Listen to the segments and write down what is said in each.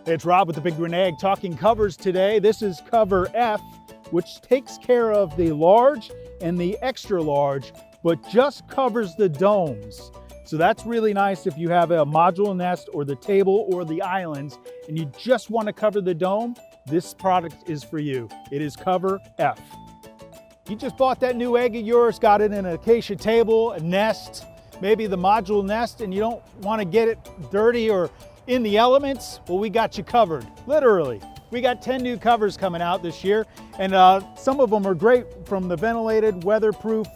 It's Rob with the Big Green Egg talking covers today. This is cover F, which takes care of the large and the extra large, but just covers the domes. So that's really nice if you have a modular nest or the table or the islands and you just want to cover the dome. This product is for you. It is cover F. You just bought that new egg of yours, got it in an acacia table, a nest, maybe the modular nest, and you don't want to get it dirty or in the elements. Well, we got you covered, literally. We got 10 new covers coming out this year, and some of them are great, from the ventilated, weatherproof,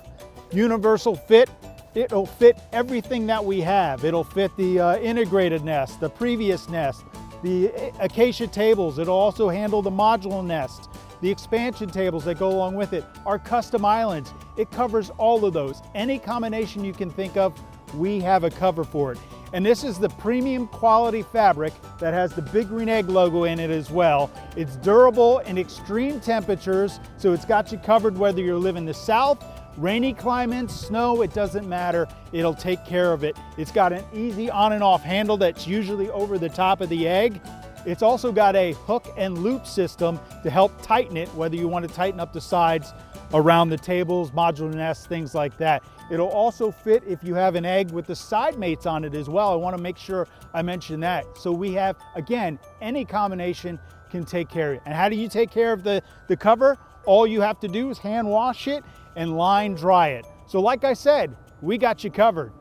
universal fit. It'll fit everything that we have. It'll fit the integrated nest, the previous nest, the acacia tables. It'll also handle the modular nest, the expansion tables that go along with it, our custom islands. It covers all of those. Any combination you can think of, we have a cover for it. And this is the premium quality fabric that has the Big Green Egg logo in it as well. It's durable in extreme temperatures, so it's got you covered whether you're living in the south, rainy climates, snow, it doesn't matter. It'll take care of it. It's got an easy on and off handle that's usually over the top of the egg. It's also got a hook and loop system to help tighten it, whether you want to tighten up the sides around the tables, modular nests, things like that. It'll also fit if you have an egg with the side mates on it as well. I want to make sure I mention that. So we have, again, any combination can take care of it. And how do you take care of the cover? All you have to do is hand wash it and line dry it. So like I said, we got you covered.